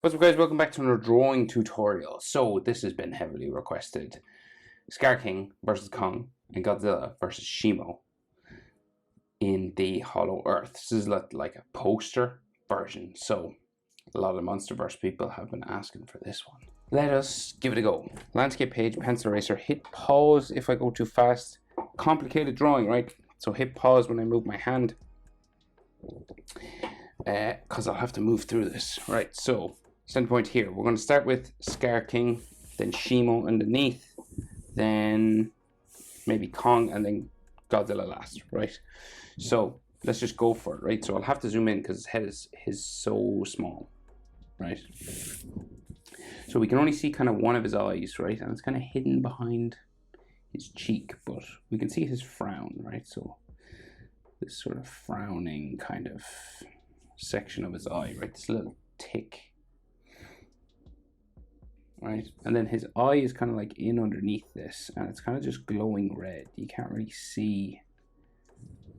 What's up guys, welcome back to another drawing tutorial. So this has been heavily requested. Skar King versus Kong and Godzilla versus Shimo in the Hollow Earth. This is like a poster version, so a lot of Monsterverse people have been asking for this one. Let us give it a go. Landscape page, pencil eraser, hit pause if I go too fast. Complicated drawing, right? So hit pause when I move my hand, because I'll have to move through this. Right, so center point here. We're going to start with Skar King, then Shimo underneath, then maybe Kong, and then Godzilla last, right? So let's just go for it, right? So I'll have to zoom in because his head is so small, right? So we can only see kind of one of his eyes, right? And it's kind of hidden behind his cheek, but we can see his frown, right? So this sort of frowning kind of section of his eye, right? This little tick. Right, and then his eye is kind of like in underneath this, and it's kind of just glowing red. You can't really see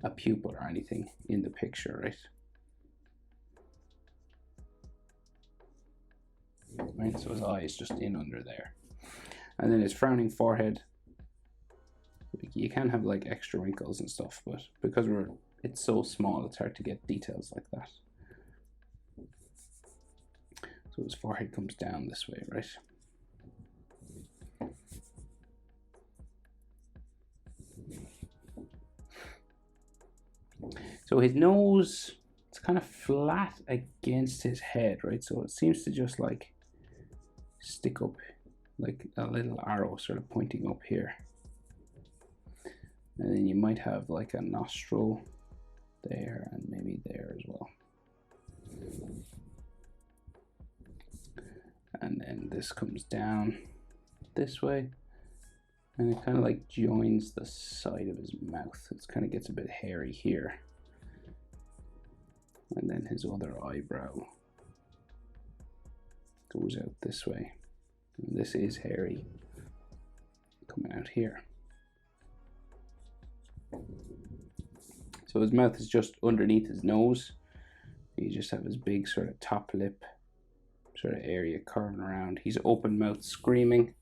a pupil or anything in the picture, right? Right, so his eye is just in under there, and then his frowning forehead. You can have like extra wrinkles and stuff, but because it's so small, it's hard to get details like that. So his forehead comes down this way, right? So his nose, it's kind of flat against his head, right? So it seems to just like stick up like a little arrow sort of pointing up here. And then you might have like a nostril there and maybe there as well. And then this comes down this way, and it kind of like joins the side of his mouth. It kind of gets a bit hairy here. And then his other eyebrow goes out this way. And this is hairy coming out here. So his mouth is just underneath his nose. You just have his big sort of top lip sort of area curving around. He's open mouth screaming.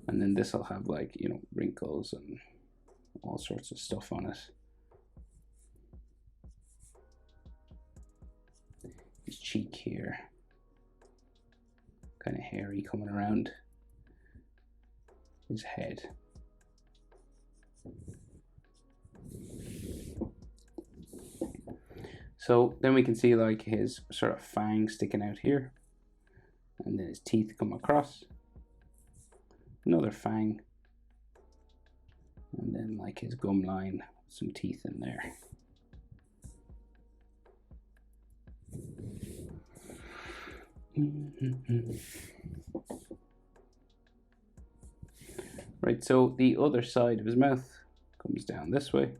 And then this will have like, you know, wrinkles and all sorts of stuff on it. His cheek here, kind of hairy coming around his head. So then we can see like his sort of fang sticking out here, and then his teeth come across, another fang, and then like his gum line, some teeth in there. Right, so the other side of his mouth comes down this way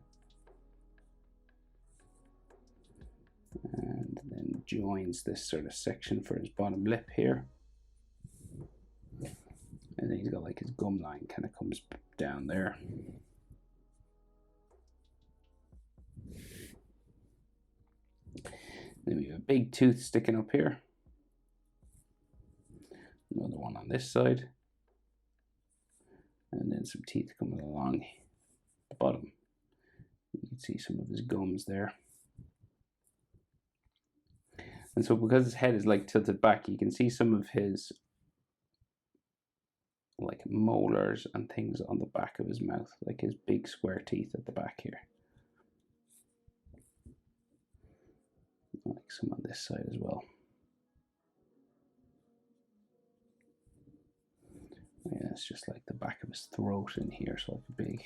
and then joins this sort of section for his bottom lip here. And then he's got like his gum line kind of comes down there. Then we have a big tooth sticking up here. Another one on this side. And then some teeth coming along the bottom. You can see some of his gums there. And so because his head is like tilted back, you can see some of his like molars and things on the back of his mouth, like his big square teeth at the back here. Like some on this side as well. Yeah, it's just like the back of his throat in here, so like a big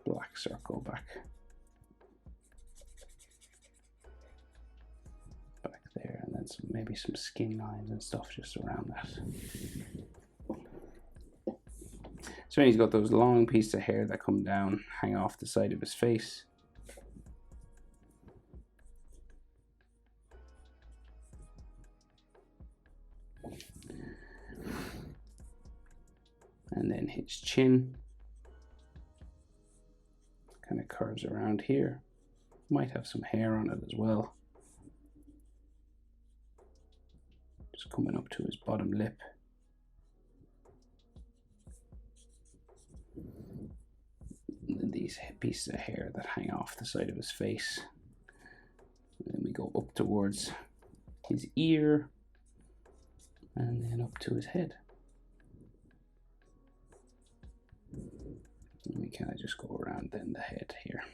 black circle back there, and then maybe some skin lines and stuff just around that. So he's got those long pieces of hair that come down, hang off the side of his face. And then his chin kind of curves around here. Might have some hair on it as well. Just coming up to his bottom lip. And then these pieces of hair that hang off the side of his face. And then we go up towards his ear. And then up to his head. And we kind of just go around then the head here.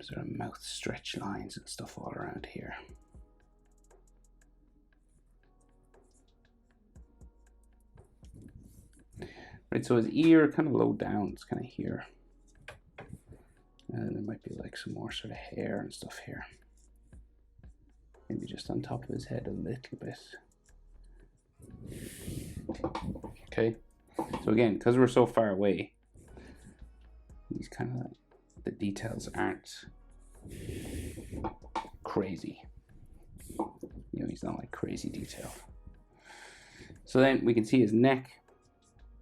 Sort of mouth stretch lines and stuff all around here. Right, so his ear kind of low down, it's kind of here. And there might be like some more sort of hair and stuff here. Maybe just on top of his head a little bit. Okay, so again, because we're so far away, he's kind of, the details aren't crazy. You know, he's not like crazy detail. So then we can see his neck,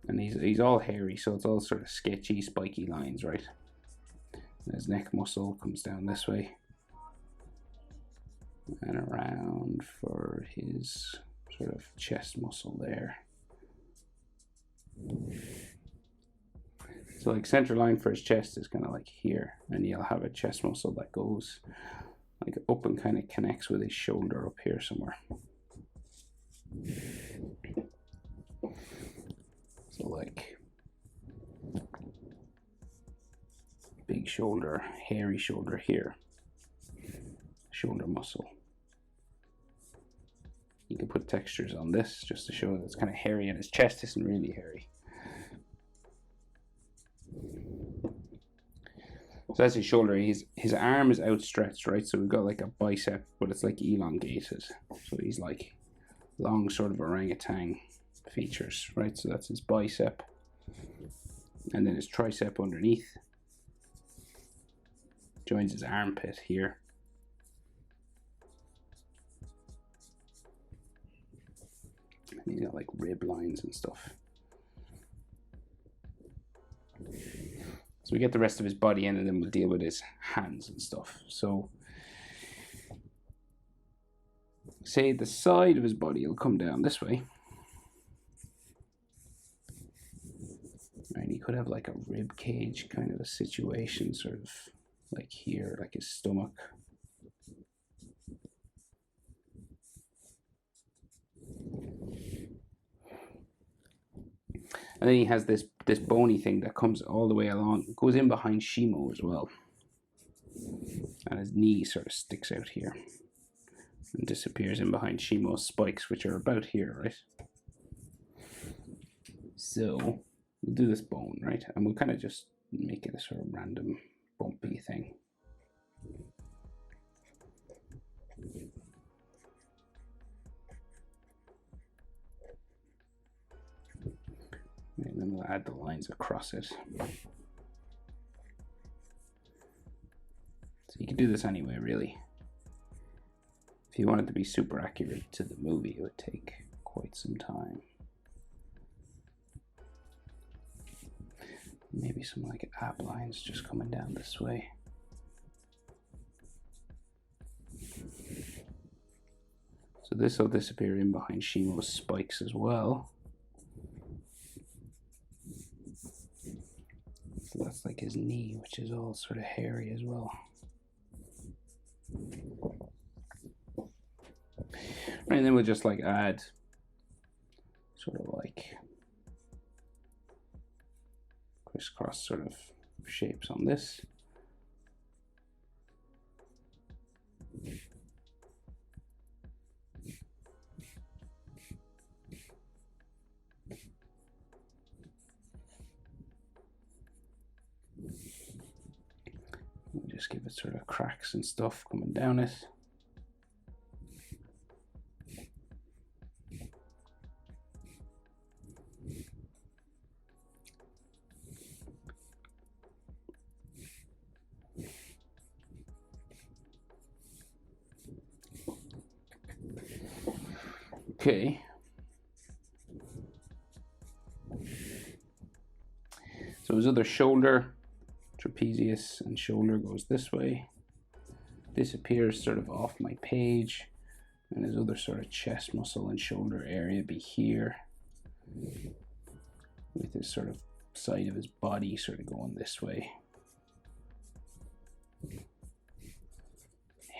and he's all hairy, so it's all sort of sketchy, spiky lines, right? And his neck muscle comes down this way and around for his sort of chest muscle there. So like center line for his chest is kind of like here, and he'll have a chest muscle that goes like up and kind of connects with his shoulder up here somewhere. So like big shoulder, hairy shoulder here, shoulder muscle. You can put textures on this just to show that it's kind of hairy, and his chest isn't really hairy. So that's his shoulder. His arm is outstretched, right? So we've got like a bicep, but it's like elongated. So he's like long sort of orangutan features, right? So that's his bicep. And then his tricep underneath. Joins his armpit here. And he's got like rib lines and stuff. So we get the rest of his body in, and then we'll deal with his hands and stuff. So say the side of his body will come down this way. And he could have like a rib cage kind of a situation, sort of like here, like his stomach. And then he has this bony thing that comes all the way along, goes in behind Shimo as well. And his knee sort of sticks out here and disappears in behind Shimo's spikes, which are about here, right? So we'll do this bone, right? And we'll kind of just make it a sort of random bumpy thing. And then we'll add the lines across it. So you can do this anyway, really. If you want it to be super accurate to the movie, it would take quite some time. Maybe some like ab lines just coming down this way. So this will disappear in behind Shimo's spikes as well. So that's like his knee, which is all sort of hairy as well. Right, and then we'll just like add sort of like crisscross sort of shapes on this. We'll just give it sort of cracks and stuff coming down it. Okay. So his other shoulder, trapezius and shoulder, goes this way. Disappears sort of off my page. And his other sort of chest muscle and shoulder area be here, with his sort of side of his body sort of going this way.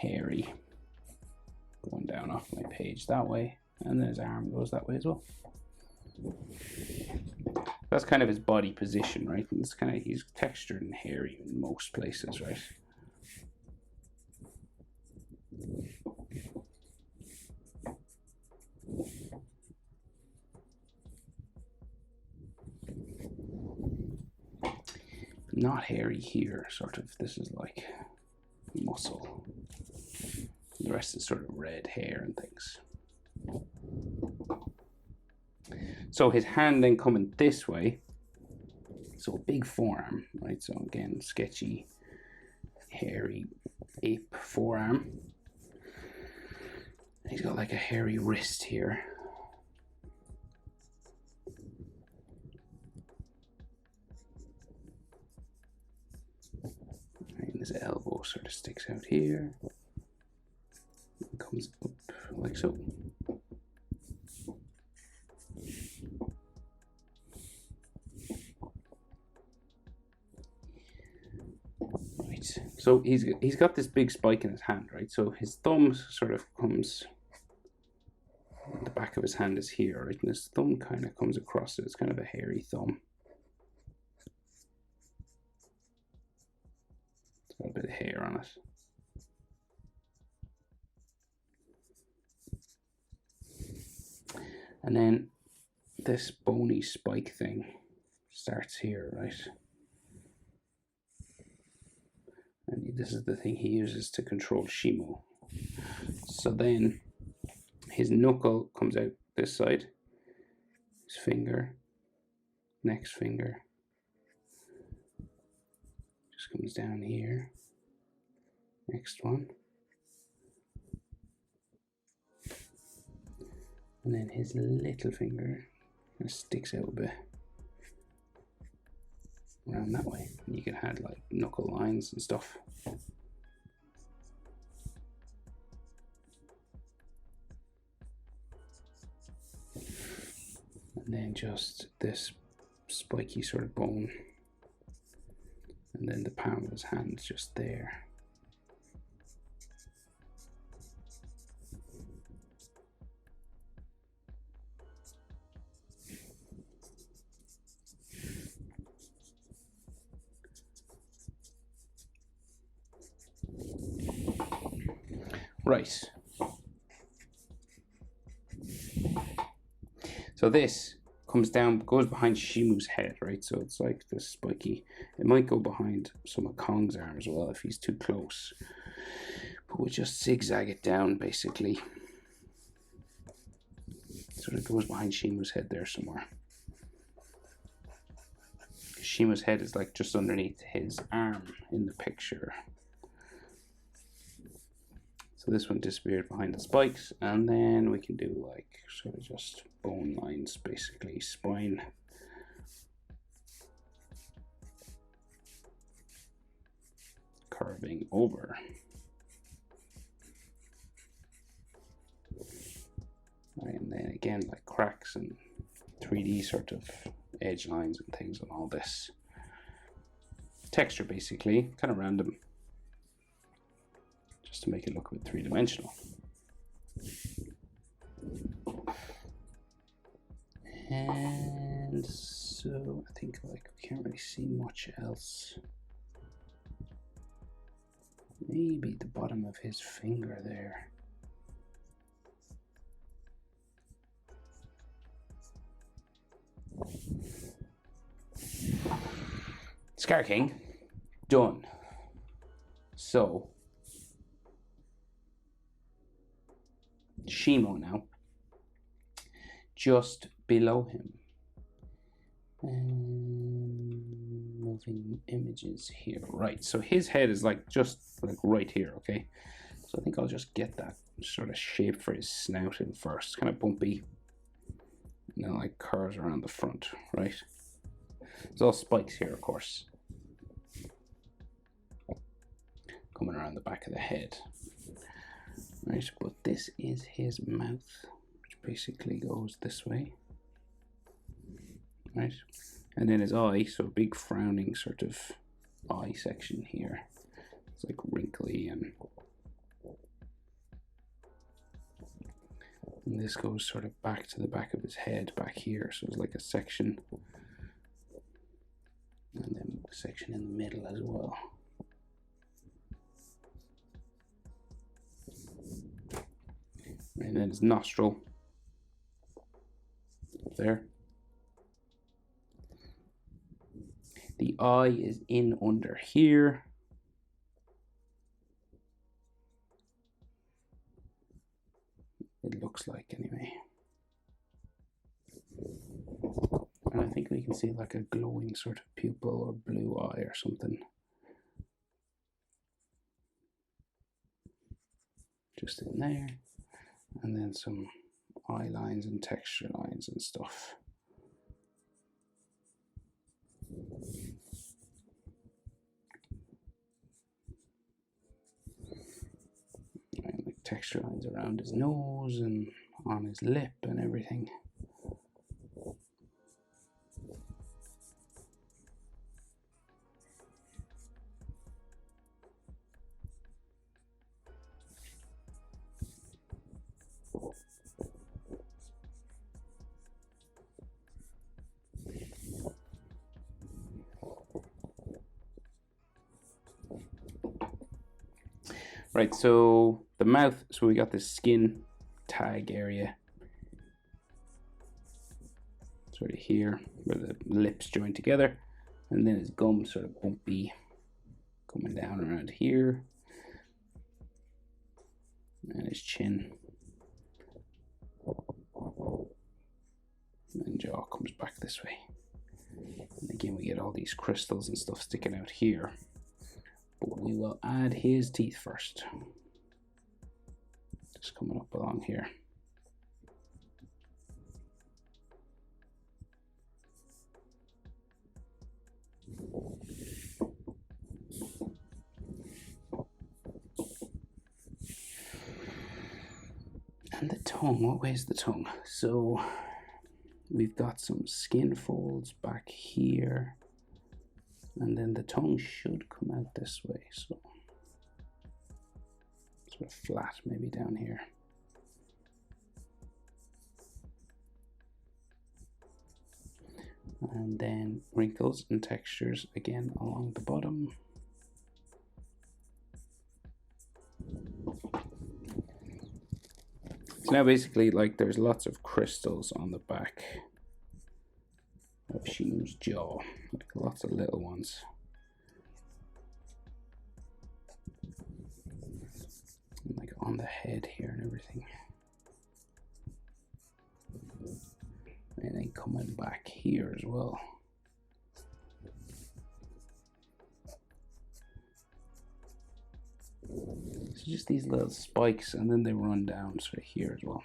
Hairy, going down off my page that way, and then his arm goes that way as well. That's kind of his body position, right? And it's kind of, he's textured and hairy in most places, right? Not hairy here, sort of. This is like muscle. The rest is sort of red hair and things. So his hand then coming this way. So a big forearm, right? So again, sketchy, hairy ape forearm. And he's got like a hairy wrist here. And his elbow sort of sticks out here. And comes up like so. So he's got this big spike in his hand, right? So his thumb sort of comes, the back of his hand is here, right? And his thumb kind of comes across it. It's kind of a hairy thumb. It's got a bit of hair on it. And then this bony spike thing starts here, right? And this is the thing he uses to control Shimo. So then his knuckle comes out this side, his finger, next finger, just comes down here, next one, and then his little finger kind of sticks out a bit around that way. And you can add like knuckle lines and stuff. And then just this spiky sort of bone. And then the palm of his hand just there. Right. So this comes down, goes behind Shimo's head, right? So it's like this spiky. It might go behind some of Kong's arm as well if he's too close. But we'll just zigzag it down, basically. So it goes behind Shimo's head there somewhere. Shimo's head is like just underneath his arm in the picture. So this one disappeared behind the spikes, and then we can do like sort of just bone lines, basically spine. Curving over. Right, and then again like cracks and 3D sort of edge lines and things on all this. Texture basically, kind of random. Just to make it look a bit three-dimensional. And so I think like we can't really see much else. Maybe the bottom of his finger there. Skar King, done. So Shimo now, just below him. And moving images here. Right, so his head is like just like right here, okay? So I think I'll just get that sort of shape for his snout in first, kind of bumpy. And then like curves around the front, right? There's all spikes here, of course, coming around the back of the head. Right, but this is his mouth, which basically goes this way. Right, and then his eye, so a big frowning sort of eye section here. It's like wrinkly, and this goes sort of back to the back of his head back here, so it's like a section, and then a section in the middle as well. And then his nostril there. The eye is in under here. It looks like, anyway. And I think we can see like a glowing sort of pupil or blue eye or something. Just in there. And then some eye lines and texture lines and stuff. And like texture lines around his nose and on his lip and everything. Right, so the mouth, so we got this skin tag area sort of here where the lips join together, and then his gum sort of bumpy coming down around here, and his chin and jaw comes back this way. And again, we get all these crystals and stuff sticking out here. But we will add his teeth first. Just coming up along here. And the tongue, what way is the tongue? So we've got some skin folds back here. And then the tongue should come out this way, so sort of flat maybe down here. And then wrinkles and textures again along the bottom. So now basically, like, there's lots of crystals on the back of Shimo's jaw, like lots of little ones. And like on the head here and everything. And then coming back here as well. So just these little spikes, and then they run down sort of here as well.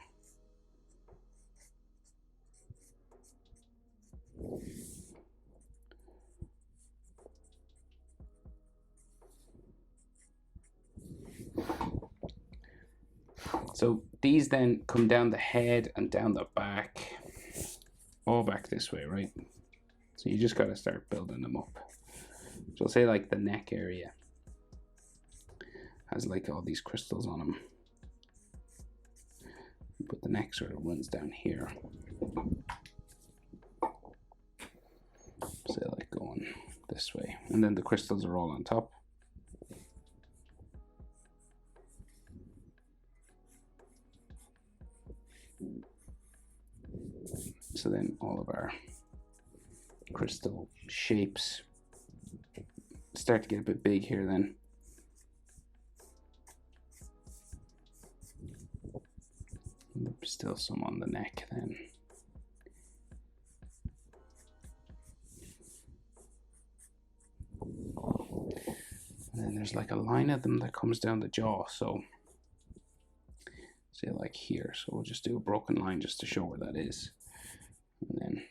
So these then come down the head and down the back, all back this way, right? So you just got to start building them up. So say like the neck area has like all these crystals on them, but the neck sort of runs down here. Say like going this way, and then the crystals are all on top. So then all of our crystal shapes start to get a bit big here then. And there's still some on the neck then. And then there's like a line of them that comes down the jaw, so say like here. So we'll just do a broken line just to show where that is. And then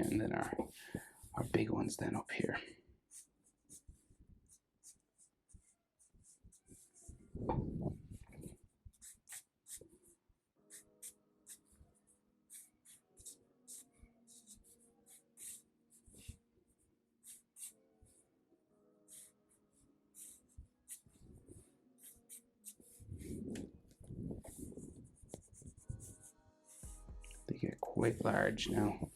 and then our big ones then up here. They get quite large now.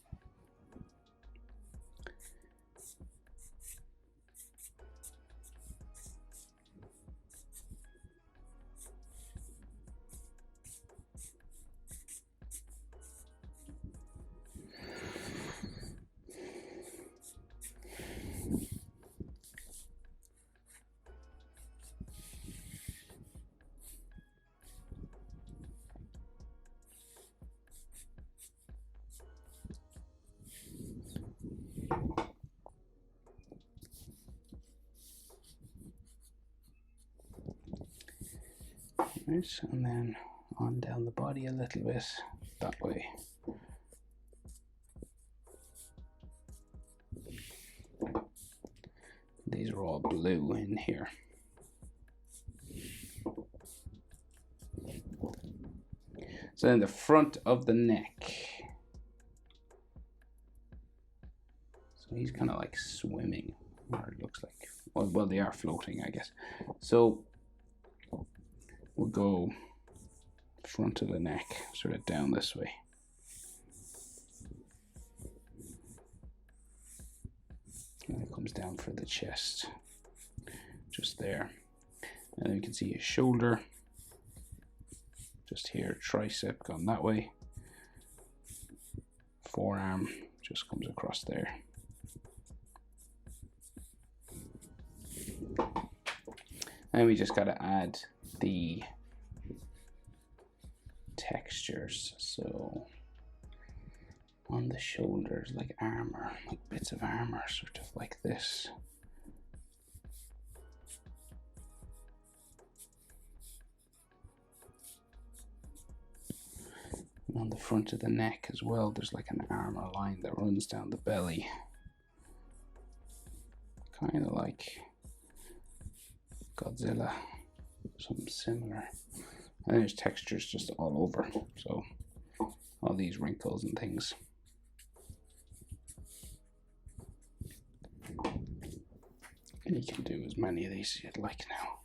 Right, and then on down the body a little bit that way. These are all blue in here. So then the front of the neck. So he's kind of like swimming, or it looks like. Well, they are floating, I guess. So we'll go front of the neck, sort of down this way. And it comes down for the chest, just there. And then you can see his shoulder, just here, tricep gone that way. Forearm just comes across there. And we just got to add the textures. So on the shoulders, like armor, like bits of armor, sort of like this. And on the front of the neck as well, there's like an armor line that runs down the belly. Kind of like Godzilla, something similar. And there's textures just all over, so all these wrinkles and things. And you can do as many of these as you'd like now.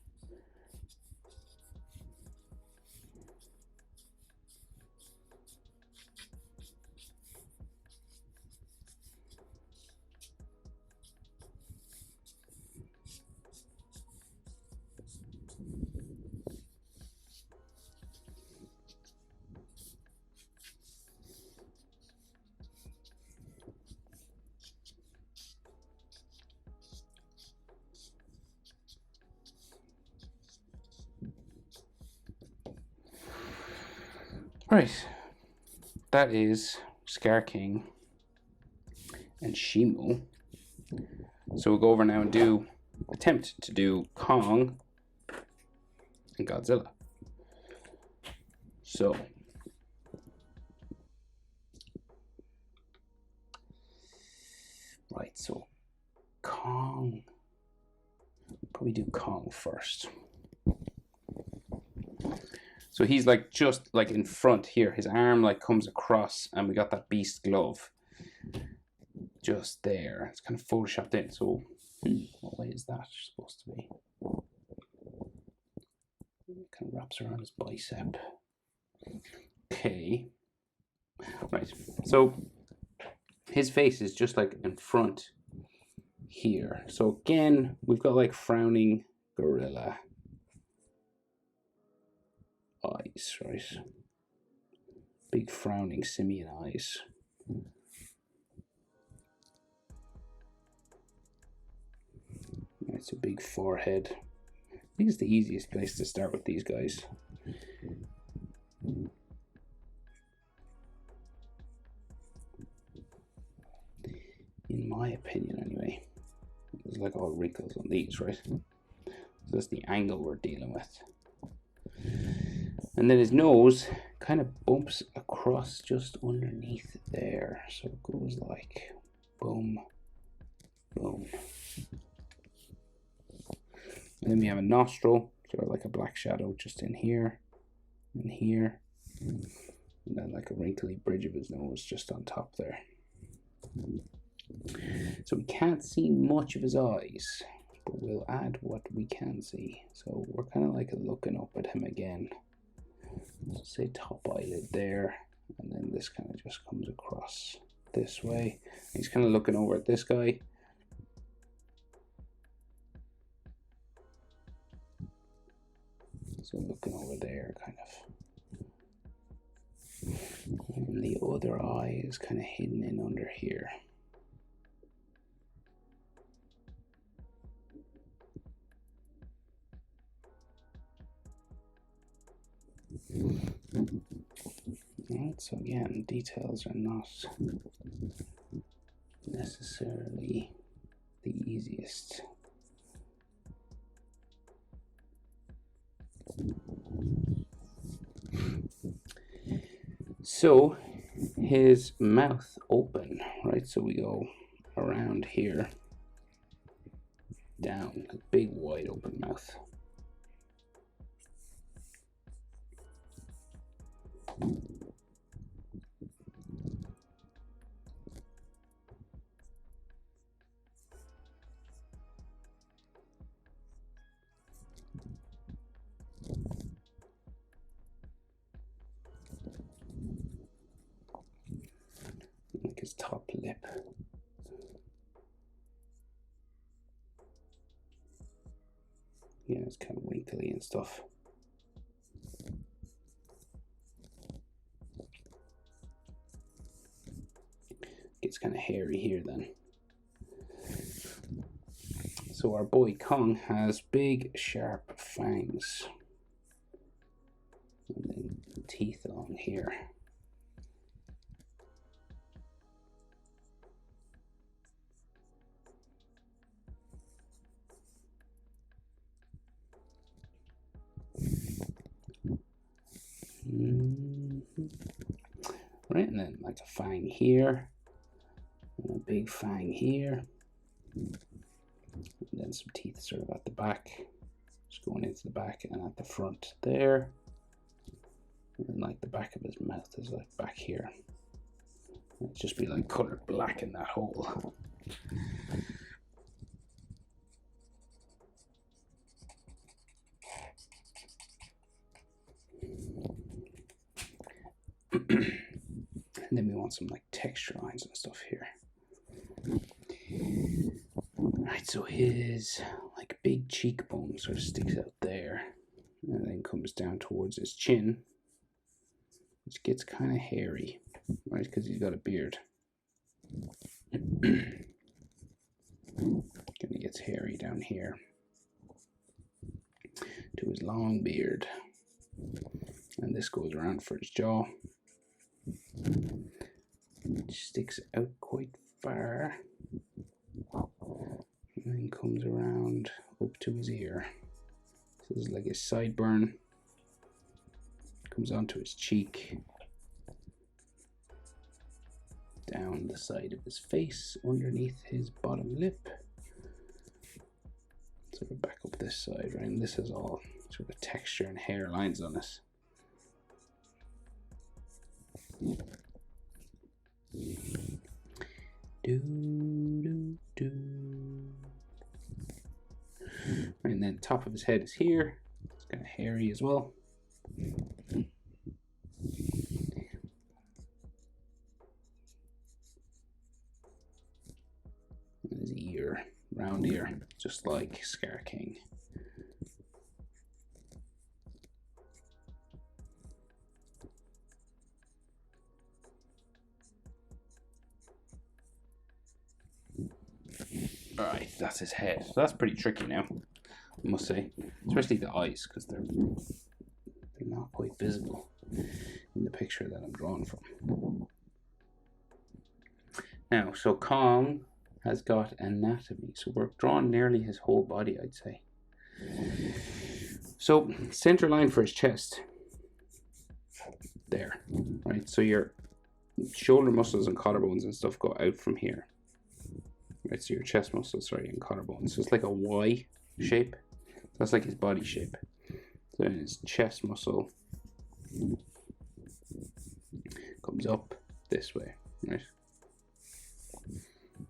Right, that is Skar King and Shimo. So we'll go over now and attempt to do Kong and Godzilla. So right, so Kong, probably do Kong first. So he's like just like in front here. His arm like comes across, and we got that beast glove just there. It's kind of photoshopped in. So what way is that supposed to be? It kind of wraps around his bicep. Okay. Right. So his face is just like in front here. So again, we've got like frowning gorilla eyes, right? Big frowning simian eyes. It's a big forehead. I think it's the easiest place to start with these guys. In my opinion, anyway. There's like all wrinkles on these, right? So that's the angle we're dealing with. And then his nose kind of bumps across just underneath there. So it goes like boom, boom. And then we have a nostril, sort of like a black shadow just in here and here. And then like a wrinkly bridge of his nose just on top there. So we can't see much of his eyes, but we'll add what we can see. So we're kind of like looking up at him again. So say top eyelid there, and then this kind of just comes across this way. He's kind of looking over at this guy. So looking over there, kind of. And the other eye is kind of hidden in under here. Right, so again, details are not necessarily the easiest. So his mouth open, right? So we go around here, down, a big wide open mouth. Like his top lip. Yeah, it's kind of wrinkly and stuff. Gets kind of hairy here then. So our boy Kong has big sharp fangs. And then teeth along here. Right, and then like a fang here, and a big fang here, and then some teeth sort of at the back, just going into the back and at the front there, and then like the back of his mouth is like back here. It'd just be like colored black in that hole. And then we want some like texture lines and stuff here. Right, so his like big cheekbone sort of sticks out there and then comes down towards his chin, which gets kind of hairy, right, because he's got a beard. Kind of gets hairy down here to his long beard, and this goes around for his jaw, which sticks out quite far, and then comes around up to his ear. So this is like his sideburn, comes onto his cheek, down the side of his face, underneath his bottom lip, sort of back up this side, right? And this has all sort of texture and hair lines on it. And then top of his head is here. It's kind of hairy as well. And his ear, round ear, just like Skar King. Alright, that's his head. So that's pretty tricky now, I must say. Especially the eyes, because they're not quite visible in the picture that I'm drawing from. Now, so Kong has got anatomy. So we're drawing nearly his whole body, I'd say. So, center line for his chest. there, right? So your shoulder muscles and collarbones and stuff go out from here, right? So your chest muscles, sorry, and collarbones. So it's like a Y shape. That's like his body shape. So then his chest muscle comes up this way, right?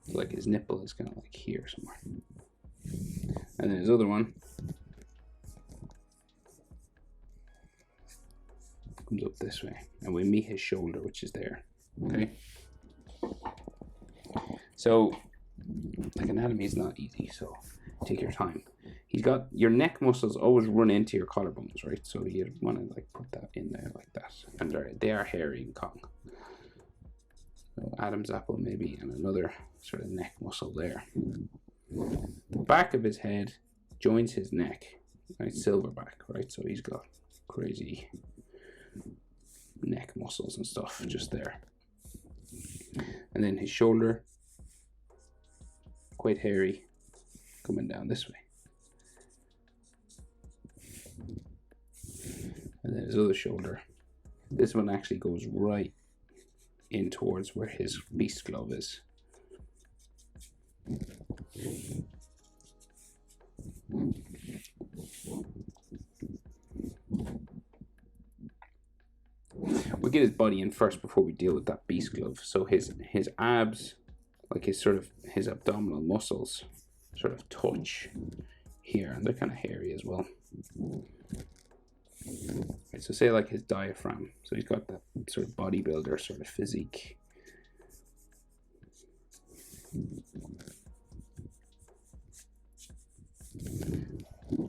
So like his nipple is kind of like here somewhere. And then his other one comes up this way, and we meet his shoulder, which is there. Okay. So, like, anatomy is not easy, so take your time. He's got your neck muscles always run into your collarbones, right? So you want to like put that in there like that, and they are hairy in Kong. So Adam's apple maybe, and another sort of neck muscle there. The back of his head joins his neck, right? Silverback, right? So he's got crazy neck muscles and stuff just there. And then his shoulder, quite hairy, coming down this way. And then his other shoulder, this one actually goes right in towards where his beast glove is. We'll get his body in first before we deal with that beast glove. So his abs, like his abdominal muscles, sort of touch here, and they're kind of hairy as well. Right, so say like his diaphragm. So he's got that sort of bodybuilder sort of physique.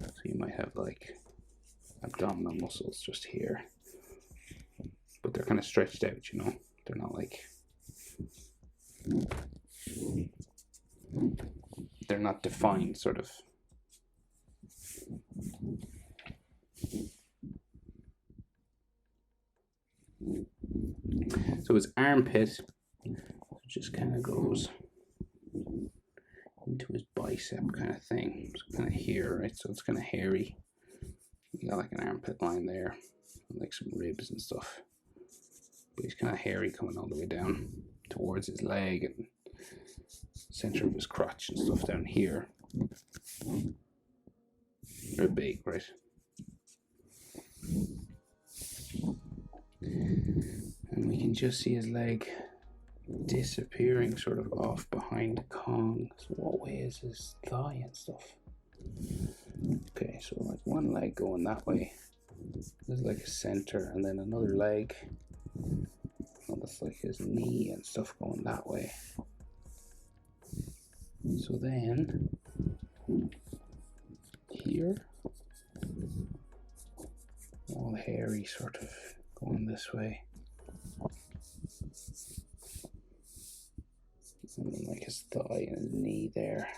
So you might have like abdominal muscles just here, but they're kind of stretched out, you know? They're not like, they're not defined, sort of. So his armpit just kind of goes into his bicep kind of thing. So kind of here, right? So it's kind of hairy. You got like an armpit line there, and like some ribs and stuff. But he's kind of hairy coming all the way down towards his leg and center of his crotch and stuff down here. They're big, right? And we can just see his leg disappearing sort of off behind Kong. So what way is his thigh and stuff? Okay, so like one leg going that way. There's like a center, and then another leg. Oh, that's like his knee and stuff going that way. So then here, all hairy sort of going this way. And then like his thigh and his knee there.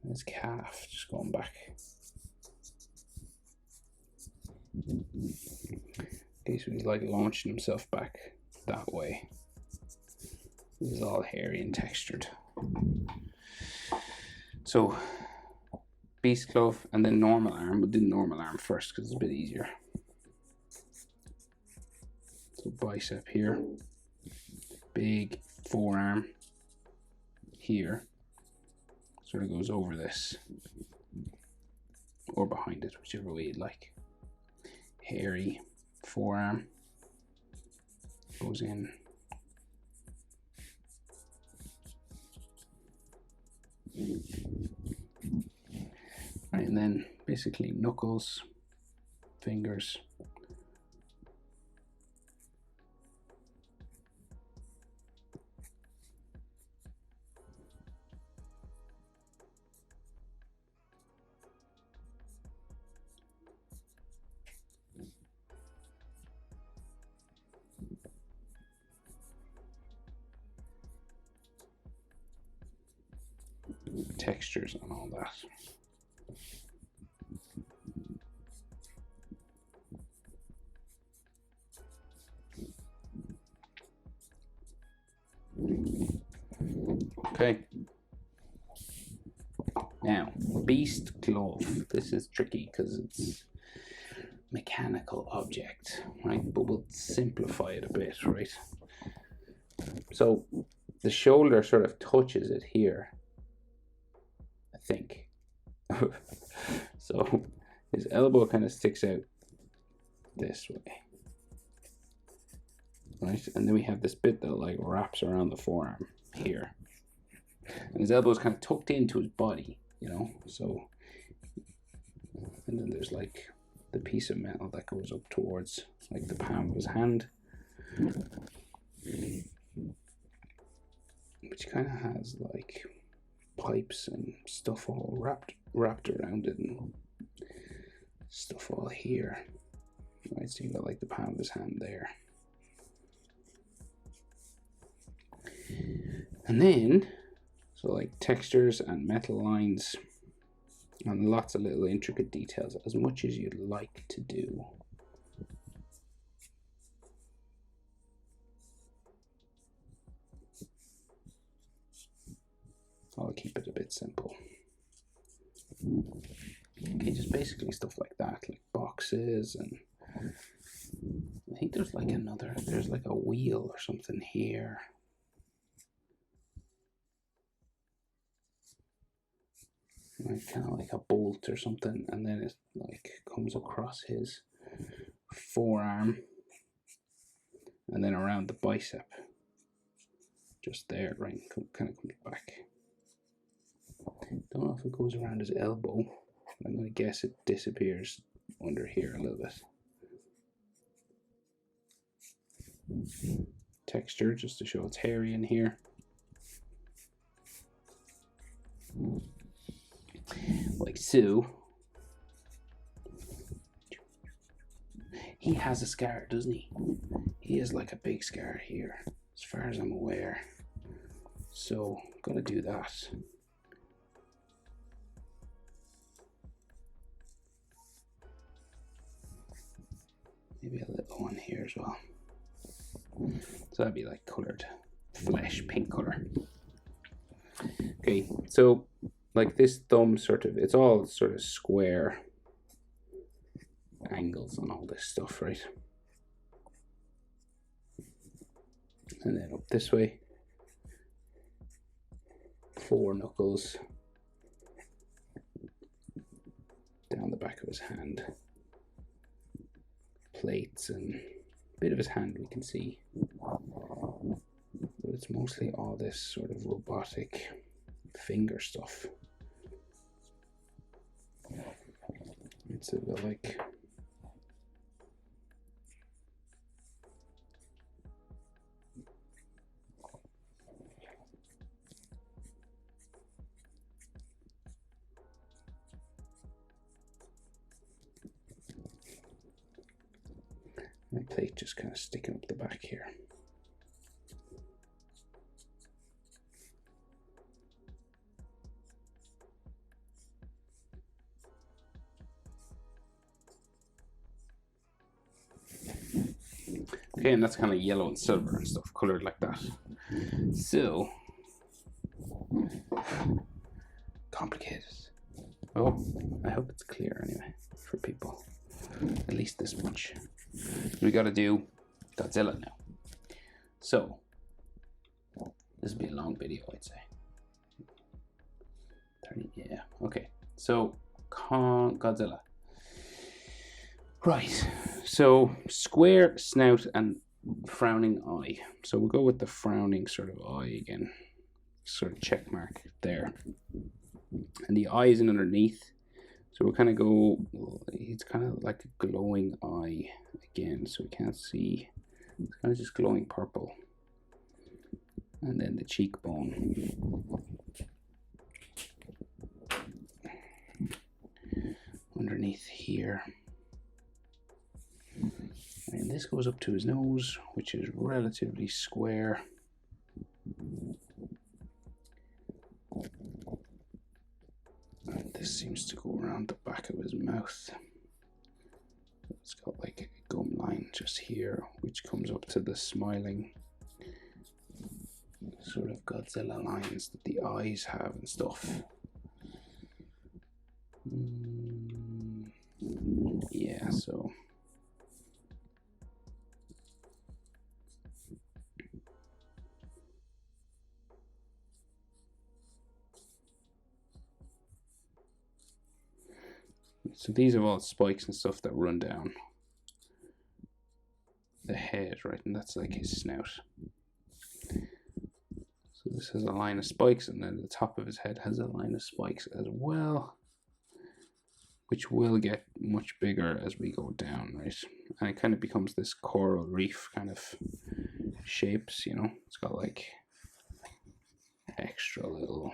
And his calf just going back. Okay, so he's like launching himself back that way. This is all hairy and textured. So beast glove and then normal arm. We'll do normal arm first because it's a bit easier. So bicep here, big forearm here, sort of goes over this or behind it, whichever way you'd like. Hairy forearm goes in. Right, and then basically knuckles, fingers, textures and all that. Okay. Now, beast glove. This is tricky because it's mechanical object, right? But we'll simplify it a bit, right? So the shoulder sort of touches it here, I think. So his elbow kind of sticks out this way, right? And then we have this bit that like wraps around the forearm here. And his elbow is kind of tucked into his body, you know? So, and then there's like the piece of metal that goes up towards like the palm of his hand, which kind of has like pipes and stuff all wrapped around it and stuff all here. Right, so you got like the palm of his hand there. And then, so like textures and metal lines and lots of little intricate details, as much as you'd like to do. I'll keep it a bit simple. Okay, just basically stuff like that, like boxes, and I think there's like there's like a wheel or something here. Like kind of like a bolt or something, and then it like comes across his forearm and then around the bicep. Just there, right? Kind of comes back. Don't know if it goes around his elbow. I'm going to guess it disappears under here a little bit. Texture, just to show it's hairy in here. Like so. He has a scar, doesn't he? He has like a big scar here, as far as I'm aware. So, gotta do that. Maybe a little one here as well. So that'd be like colored flesh, pink color. Okay, so like this thumb sort of, it's all sort of square angles on all this stuff, right? And then up this way, 4 knuckles down the back of his hand. Plates and a bit of his hand we can see, but it's mostly all this sort of robotic finger stuff. It's a bit like my plate just kind of sticking up the back here. Okay, and that's kind of yellow and silver and stuff, colored like that. So complicated. Oh, I hope it's clear anyway for people. At least this much. We got to do Godzilla now. So this will be a long video, I'd say. 30, yeah. Okay. So Godzilla. Right. So square snout and frowning eye. So we'll go with the frowning sort of eye again. Sort of check mark there. And the eye is underneath. So we'll kind of go, it's kind of like a glowing eye again, so we can't see. It's kind of just glowing purple. And then the cheekbone. Underneath here. And this goes up to his nose, which is relatively square. And this seems to go around the back of his mouth. It's got like a gum line just here, which comes up to the smiling sort of Godzilla lines that the eyes have and stuff. Yeah, so these are all spikes and stuff that run down the head, right? And that's like his snout. So this has a line of spikes, and then the top of his head has a line of spikes as well, which will get much bigger as we go down, right? And it kind of becomes this coral reef kind of shapes, you know? It's got like extra little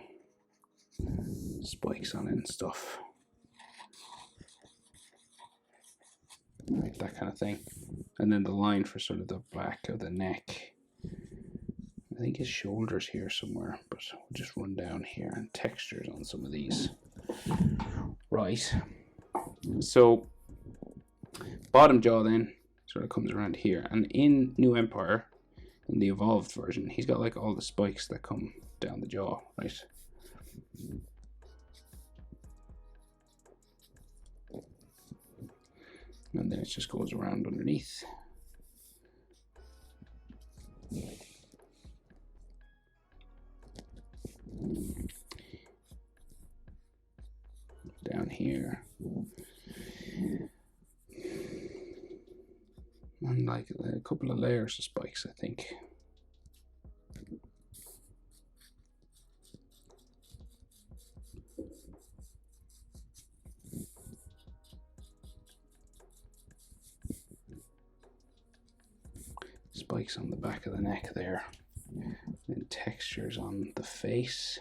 spikes on it and stuff. Right, that kind of thing. And then the line for sort of the back of the neck. I think his shoulders here somewhere, but we'll just run down here and textures on some of these. Right. So bottom jaw then sort of comes around here, and in New Empire, in the evolved version, he's got like all the spikes that come down the jaw, right? And then it just goes around underneath. Down here. And like a couple of layers of spikes, I think. Spikes on the back of the neck there. Then textures on the face.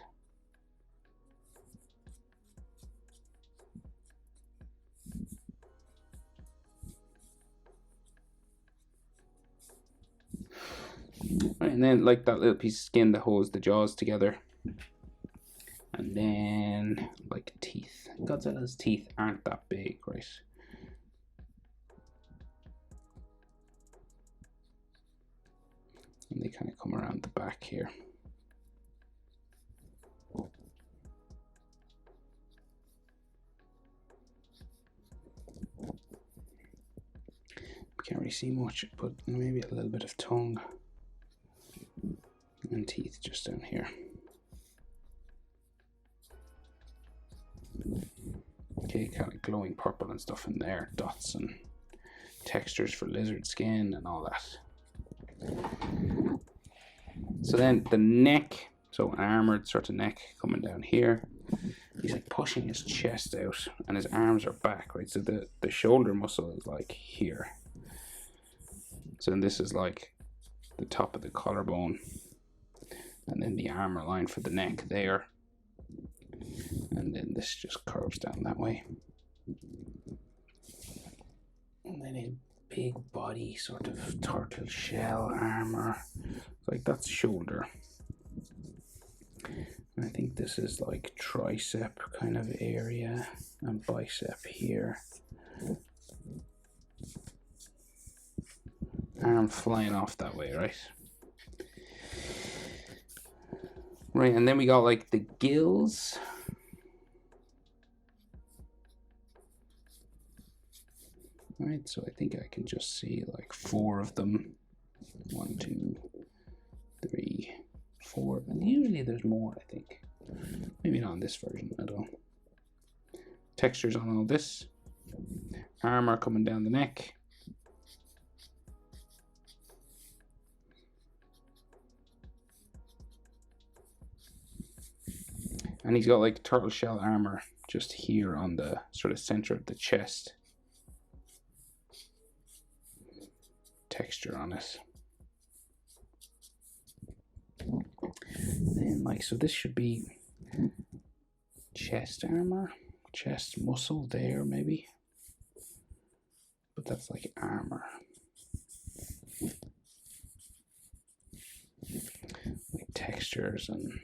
Right, and then like that little piece of skin that holds the jaws together. And then like teeth. Godzilla's teeth aren't that big, right? And they kind of come around the back here. Can't really see much, but maybe a little bit of tongue and teeth just down here. Okay, kind of glowing purple and stuff in there, dots and textures for lizard skin and all that. So then the neck, so armored sort of neck coming down here. He's like pushing his chest out and his arms are back, right? So the shoulder muscle is like here. So then this is like the top of the collarbone, and then the armor line for the neck there. And then this just curves down that way. And then a big body, sort of turtle shell armor. Like that's shoulder. And I think this is like tricep kind of area and bicep here. Arm flying off that way, right? Right, and then we got like the gills. Right, so I think I can just see like 4 of them. 1, 2, 3, 4. And usually there's more, I think. Maybe not in this version, I don't know. Textures on all this. Armor coming down the neck. And he's got like turtle shell armor just here on the sort of center of the chest. Texture on it. And like, so this should be chest armor, chest muscle there maybe. But that's like armor. Like textures and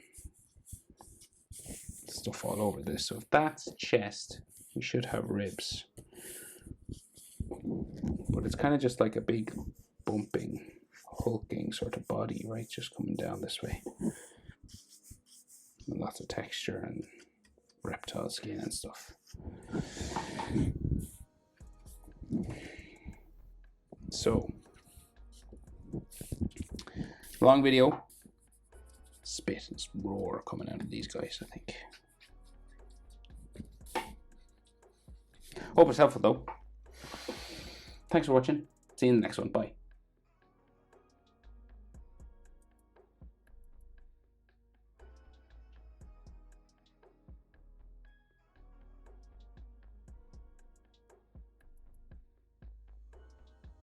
stuff all over this. So if that's chest, we should have ribs. But it's kind of just like a big bumping, hulking sort of body, right? Just coming down this way. And lots of texture and reptile skin and stuff. so long video. Spit and roar coming out of these guys, I think. Hope it's helpful though. Thanks for watching. See you in the next one. Bye.